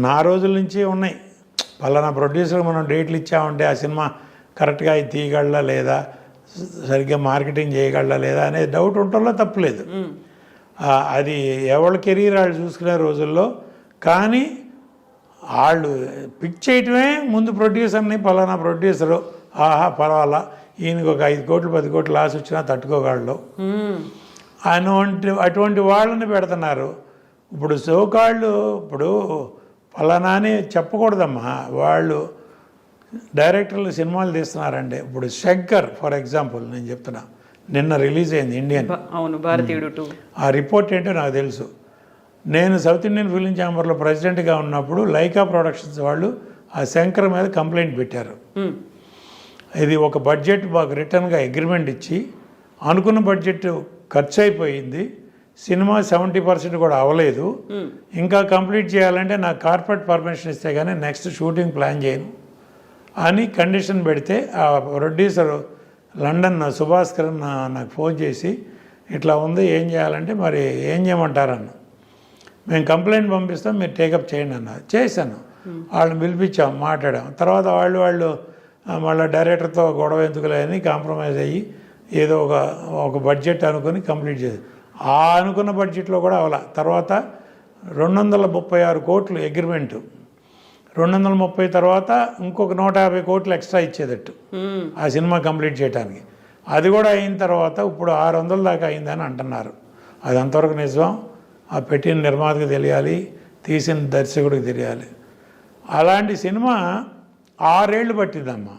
నా రోజుల నుంచి ఉన్నాయి. పలానా ప్రొడ్యూసర్ మనం డేట్లు ఇచ్చామంటే ఆ సినిమా కరెక్ట్గా అది తీయగలరా లేదా, సరిగ్గా మార్కెటింగ్ చేయగలరా లేదా అనేది డౌట్ ఉండటంలో తప్పులేదు. అది ఎవరి కెరీర్ వాళ్ళు చూసుకునే రోజుల్లో. కానీ వాళ్ళు పిక్ చేయటమే ముందు ప్రొడ్యూసర్ని, పలానా ప్రొడ్యూసరు ఆహా పర్వాలా ఈయనకి ఒక 5 కోట్లు 10 కోట్లు లాస్ వచ్చినా తట్టుకోగలడు అటువంటి వాళ్ళని పెడుతున్నారు. ఇప్పుడు సోకాళ్ళు ఇప్పుడు పలానా అని చెప్పకూడదమ్మా. వాళ్ళు డైరెక్టర్లు సినిమాలు తీస్తున్నారంటే ఇప్పుడు శంకర్ ఫర్ ఎగ్జాంపుల్ నేను చెప్తున్నా, నిన్న రిలీజ్ అయింది ఇండియన్. అవును, భారతీయుడు 2. ఆ రిపోర్ట్ ఏంటో నాకు తెలుసు. నేను సౌత్ ఇండియన్ ఫిలిం ఛాంబర్లో ప్రెసిడెంట్గా ఉన్నప్పుడు లైకా ప్రొడక్షన్స్ వాళ్ళు ఆ శంకర్ మీద కంప్లైంట్ పెట్టారు. ఇది ఒక బడ్జెట్ మాకు రిటర్న్గా అగ్రిమెంట్ ఇచ్చి అనుకున్న బడ్జెట్ ఖర్చు అయిపోయింది, సినిమా 70% కూడా అవ్వలేదు, ఇంకా కంప్లీట్ చేయాలంటే నాకు కార్పొరేట్ పర్మిషన్ ఇస్తే కానీ నెక్స్ట్ షూటింగ్ ప్లాన్ చేయను అని కండిషన్ పెడితే ఆ ప్రొడ్యూసర్ లండన్ సుభాస్కర్ నాకు ఫోన్ చేసి ఇట్లా ఉంది ఏం చేయాలంటే మరి ఏం చేయమంటారన్న. మేము కంప్లైంట్ పంపిస్తాం మీరు టేకప్ చేయండి అన్నారు. చేశాను. వాళ్ళని పిలిపించాం, మాట్లాడాం. తర్వాత వాళ్ళు మళ్ళీ డైరెక్టర్తో గొడవ ఎందుకులే అని కాంప్రమైజ్ అయ్యి ఏదో ఒక బడ్జెట్ అనుకుని కంప్లీట్ చేసి ఆ అనుకున్న బడ్జెట్లో కూడా అవలా. తర్వాత 236 కోట్లు అగ్రిమెంటు, 230 తర్వాత ఇంకొక 150 కోట్లు ఎక్స్ట్రా ఇచ్చేదట్టు ఆ సినిమా కంప్లీట్ చేయడానికి. అది కూడా అయిన తర్వాత ఇప్పుడు 600 దాకా అయిందని అంటున్నారు. అది అంతవరకు నిజం, ఆ పెట్టిన నిర్మాతకు తెలియాలి, తీసిన దర్శకుడికి తెలియాలి. అలాంటి సినిమా 6 ఏళ్ళు పట్టిందమ్మా.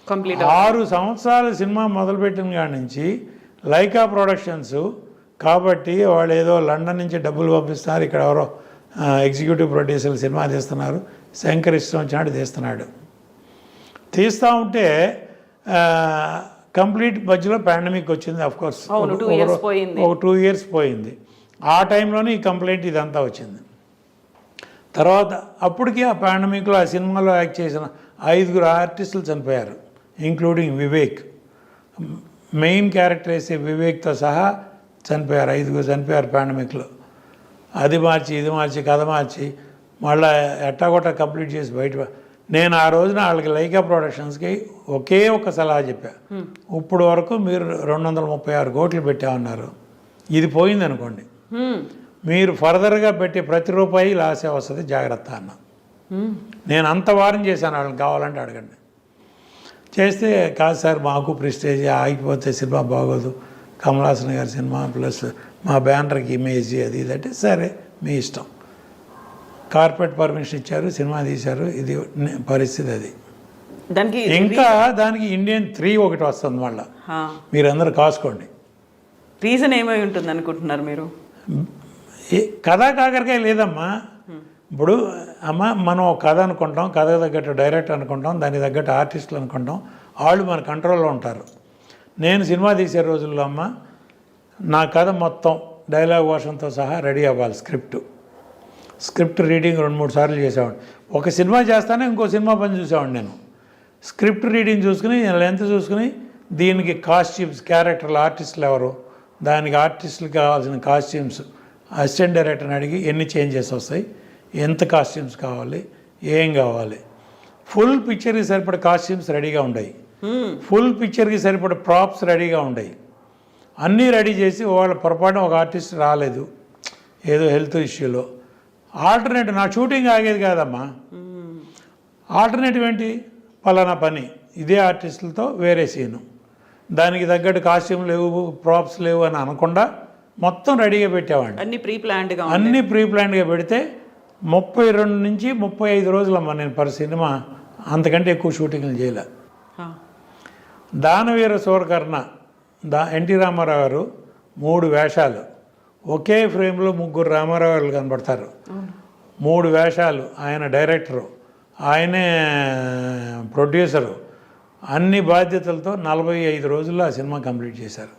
6 సంవత్సరాల సినిమా మొదలుపెట్టిన కాడి నుంచి లైకా ప్రొడక్షన్స్ కాబట్టి వాళ్ళు ఏదో లండన్ నుంచి డబ్బులు పంపిస్తున్నారు, ఇక్కడ ఎవరో ఎగ్జిక్యూటివ్ ప్రొడ్యూసర్లు సినిమా తీస్తున్నారు, శంకర్ ఇష్టం వచ్చినట్టు తీస్తున్నాడు. తీస్తూ ఉంటే కంప్లీట్ మధ్యలో పాండమిక్ వచ్చింది. అఫ్కోర్స్ ఒక 2 ఇయర్స్ పోయింది. ఆ టైంలోనే ఈ కంప్లైంట్ ఇదంతా వచ్చింది. తర్వాత అప్పటికి ఆ పాండమిక్లో ఆ సినిమాలో యాక్ట్ చేసిన 5 ఆర్టిస్టులు చనిపోయారు, ఇంక్లూడింగ్ వివేక్. మెయిన్ క్యారెక్టర్ వేసే వివేక్తో సహా చనిపోయారు. 5 చనిపోయారు పాండమిక్లో. అది మార్చి ఇది మార్చి కథ మార్చి మళ్ళీ ఎట్టాగొట్టా కంప్లీట్ చేసి బయట. నేను ఆ రోజున వాళ్ళకి లైకా ప్రొడక్షన్స్కి ఒకే ఒక సలహా చెప్పా, ఇప్పుడు వరకు మీరు 236 కోట్లు పెట్టామన్నారు, ఇది పోయింది అనుకోండి, మీరు ఫర్దర్గా పెట్టే ప్రతి రూపాయి లాసే వస్తుంది, జాగ్రత్త అన్న. నేను అంత వారం చేశాను, వాళ్ళని కావాలంటే అడగండి. చేస్తే కాదు సార్ మాకు ప్రెస్టేజ్ ఆగిపోతే సినిమా బాగోదు, కమల్ హాసన్ గారి సినిమా ప్లస్ మా బ్యానర్కి ఇమేజ్ అది ఇది అంటే సరే మీ ఇష్టం. కార్పొరేట్ పర్మిషన్ ఇచ్చారు, సినిమా తీశారు, ఇది పరిస్థితి. అది ఇంకా దానికి ఇండియన్ 3 ఒకటి వస్తుంది మళ్ళీ, మీరందరూ కాసుకోండి. రీజన్ ఏమై ఉంటుంది అనుకుంటున్నారు మీరు? కథా కాకరకాయ లేదమ్మా. ఇప్పుడు అమ్మ మనం ఒక కథ అనుకుంటాం, కథకు తగ్గట్టు డైరెక్టర్ అనుకుంటాం, దానికి తగ్గట్టు ఆర్టిస్టులు అనుకుంటాం, వాళ్ళు మన కంట్రోల్లో ఉంటారు. నేను సినిమా తీసే రోజుల్లో అమ్మ నా కథ మొత్తం డైలాగ్ వర్షన్తో సహా రెడీ అవ్వాలి. స్క్రిప్ట్ రీడింగ్ 2-3 సార్లు చేసేవాడిని. ఒక సినిమా చేస్తానే ఇంకో సినిమా పని చూసేవాడిని నేను. స్క్రిప్ట్ రీడింగ్ చూసుకుని లెంత్ చూసుకుని దీనికి కాస్ట్యూమ్స్, క్యారెక్టర్లు, ఆర్టిస్టులు ఎవరు, దానికి ఆర్టిస్టులకు కావాల్సిన కాస్ట్యూమ్స్ అసిస్టెంట్ డైరెక్టర్ని అడిగి ఎన్ని చేంజెస్ వస్తాయి, ఎంత కాస్ట్యూమ్స్ కావాలి, ఏం కావాలి, ఫుల్ పిక్చర్కి సరిపడే కాస్ట్యూమ్స్ రెడీగా ఉన్నాయి, ఫుల్ పిక్చర్కి సరిపడే ప్రాప్స్ రెడీగా ఉన్నాయి, అన్నీ రెడీ చేసి వాళ్ళ పొరపాటున ఒక ఆర్టిస్ట్ రాలేదు ఏదో హెల్త్ ఇష్యూలో, ఆల్టర్నేటివ్ నా షూటింగ్ ఆగేది కాదమ్మా. ఆల్టర్నేటివ్ ఏంటి, పలానా పని ఇదే ఆర్టిస్టులతో వేరే సీను, దానికి తగ్గట్టు కాస్ట్యూమ్ లేవు, ప్రాప్స్ లేవు అని అనకుండా మొత్తం రెడీగా పెట్టేవాడిని. అన్నీ ప్రీ ప్లాన్డ్గా పెడితే 32 నుంచి 35 రోజులమ్మా నేను పర్ సినిమా, అంతకంటే ఎక్కువ షూటింగ్లు చేయలే. దానవీర సూరకర్ణ ఎన్టీ రామారావు గారు 3 వేషాలు ఒకే ఫ్రేమ్లో 3 రామారావు గారు కనబడతారు. 3 వేషాలు, ఆయన డైరెక్టరు, ఆయనే ప్రొడ్యూసరు, అన్ని బాధ్యతలతో 45 రోజుల్లో ఆ సినిమా కంప్లీట్ చేశారు.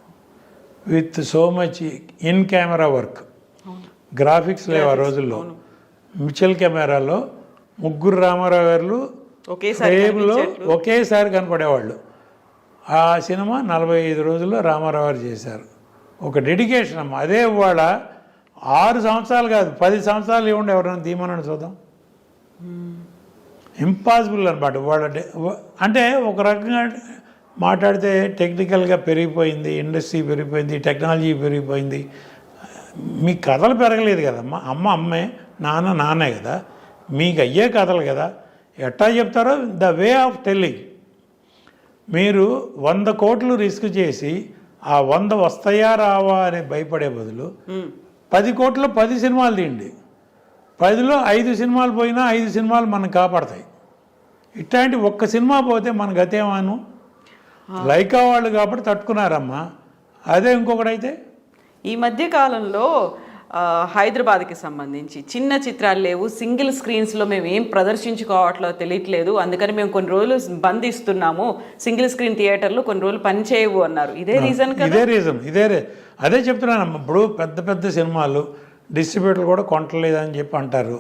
With so much in camera work, graphics లేవు ఆ రోజుల్లో. మిచెల్ కెమెరాలో 3 రామారావు గారు ఫ్రేమ్లో ఒకేసారి కనపడేవాళ్ళు. ఆ సినిమా 45 రోజుల్లో రామారావు గారు చేశారు. ఒక డెడికేషన్ అమ్మ. అదే ఇవాళ 6 సంవత్సరాలు కాదు 10 సంవత్సరాలు ఇవ్వండి ఎవరైనా తీయమని చూద్దాం. ఇంపాసిబుల్ అనమాట అంటే ఒక రకంగా మాట్లాడితే టెక్నికల్గా పెరిగిపోయింది, ఇండస్ట్రీ పెరిగిపోయింది, టెక్నాలజీ పెరిగిపోయింది. మీ కథలు పెరగలేదు కదమ్మా. అమ్మే, నాన్నే కదా, మీకు అయ్యే కథలు కదా. ఎట్టా చెప్తారో ద వే ఆఫ్ టెల్లింగ్. మీరు 100 కోట్లు రిస్క్ చేసి ఆ 100 వస్తాయా రావా అని భయపడే బదులు 10 కోట్లు 10 సినిమాలు తీయండి. 10లో 5 సినిమాలు పోయినా 5 సినిమాలు మనం కాపాడతాయి. ఇట్లాంటి ఒక్క సినిమా పోతే మన గతేమాను. లైకా వాళ్ళు కాబట్టి తట్టుకున్నారమ్మా. అదే ఇంకొకటైతే ఈ మధ్య కాలంలో హైదరాబాద్కి సంబంధించి చిన్న చిత్రాలు లేవు, సింగిల్ స్క్రీన్స్లో మేము ఏం ప్రదర్శించుకోవట్లో తెలియట్లేదు, అందుకని మేము కొన్ని రోజులు బంద్ ఇస్తున్నాము, సింగిల్ స్క్రీన్ థియేటర్లు కొన్ని రోజులు పనిచేయవు అన్నారు. ఇదే రీజన్ అదే చెప్తున్నానమ్మా. ఇప్పుడు పెద్ద పెద్ద సినిమాలు డిస్ట్రిబ్యూటర్లు కూడా కొంటలేదని చెప్పి అంటారు.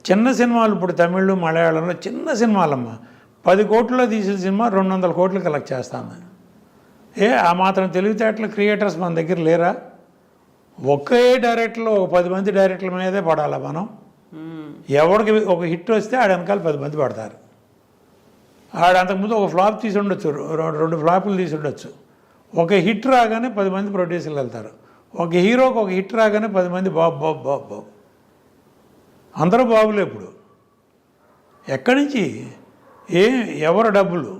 చిన్న సినిమాలు ఇప్పుడు తమిళ్ మలయాళంలో చిన్న సినిమాలమ్మా 10 కోట్లలో తీసిన సినిమా 200 కోట్లు కలెక్ట్ చేస్తాను. ఆ మాత్రం తెలివితేటలు క్రియేటర్స్ మన దగ్గర లేరా? ఒకే డైరెక్టర్లో 10 మంది డైరెక్టర్ల మీదే పడాలా మనం? ఎవరికి ఒక హిట్ వస్తే ఆడ వెనకాల 10 మంది పడతారు. ఆడ అంతకుముందు ఒక ఫ్లాప్ తీసి ఉండొచ్చు, 2 ఫ్లాపులు తీసి ఉండొచ్చు. ఒక హిట్ రాగానే 10 మంది ప్రొడ్యూసర్లు వెళ్తారు. ఒక హీరోకి ఒక హిట్ రాగానే 10 మంది బాబు అందరూ బాబులే. ఇప్పుడు ఎక్కడి నుంచి ఎవరు డబ్బులు?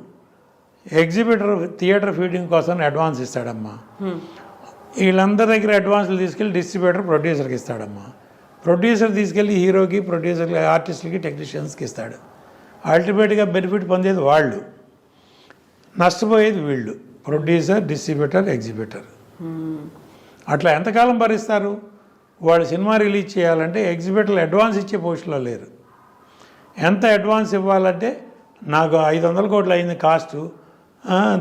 ఎగ్జిబిటర్ థియేటర్ ఫీడింగ్ కోసం అడ్వాన్స్ ఇస్తాడమ్మా. వీళ్ళందరి దగ్గర అడ్వాన్స్లు తీసుకెళ్ళి డిస్ట్రిబ్యూటర్ ప్రొడ్యూసర్కి ఇస్తాడమ్మా. ప్రొడ్యూసర్ తీసుకెళ్ళి హీరోకి, ప్రొడ్యూసర్కి, ఆర్టిస్టులకి, టెక్నీషియన్స్కి ఇస్తాడు. అల్టిమేట్గా బెనిఫిట్ పొందేది వాళ్ళు, నష్టపోయేది వీళ్ళు. Producer, distributor, exhibitor. అట్లా ఎంతకాలం భరిస్తారు? వాళ్ళు సినిమా రిలీజ్ చేయాలంటే ఎగ్జిబిటర్లు అడ్వాన్స్ ఇచ్చే పొజిషన్లో లేరు. ఎంత అడ్వాన్స్ ఇవ్వాలంటే నాకు 500 కోట్లు అయింది కాస్టు,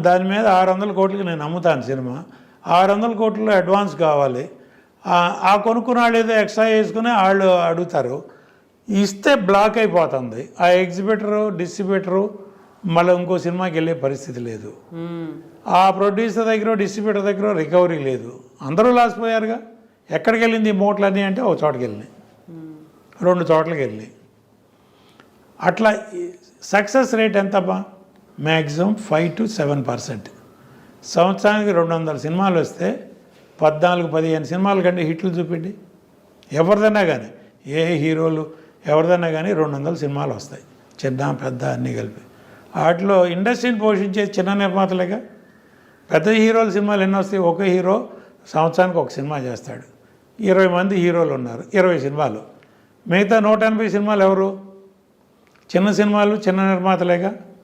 దాని మీద 600 కోట్లకి నేను అమ్ముతాను సినిమా, 600 కోట్లు అడ్వాన్స్ కావాలి. ఆ కొనుక్కున్న వాళ్ళు ఏదో ఎక్స్ట్రా వేసుకుని వాళ్ళు అడుగుతారు. ఇస్తే బ్లాక్ అయిపోతుంది. ఆ ఎగ్జిబిటరు, డిస్ట్రిబ్యూటరు మళ్ళీ ఇంకో సినిమాకి వెళ్ళే పరిస్థితి లేదు. ఆ ప్రొడ్యూసర్ దగ్గర, డిస్ట్రిబ్యూటర్ దగ్గర రికవరీ లేదు. అందరూ లాస్ పోయారుగా. ఎక్కడికి వెళ్ళింది ఈ మూటలన్నీ అంటే ఒక చోటకి వెళ్ళినాయి, 2 చోట్లకి వెళ్ళినాయి. అట్లా సక్సెస్ రేట్ ఎంతమ్మా? Maximum 5 to 7%. సంవత్సరానికి 200 సినిమాలు వస్తే 14-15 సినిమాల కంటే హిట్లు చూపిండి. ఎవరిదన్నా కానీ, ఏ హీరోలు ఎవరిదన్నా కానీ 200 సినిమాలు వస్తాయి, చిన్న పెద్ద అన్నీ కలిపి. వాటిలో ఇండస్ట్రీని పోషించే చిన్న నిర్మాతలేగా. పెద్ద హీరోల సినిమాలు ఎన్ని వస్తాయి? ఒక హీరో సంవత్సరానికి ఒక సినిమా చేస్తాడు. 20 మంది హీరోలు ఉన్నారు, 20 సినిమాలు. మిగతా 180 సినిమాలు ఎవరు? చిన్న సినిమాలు, చిన్న నిర్మాతలేగా.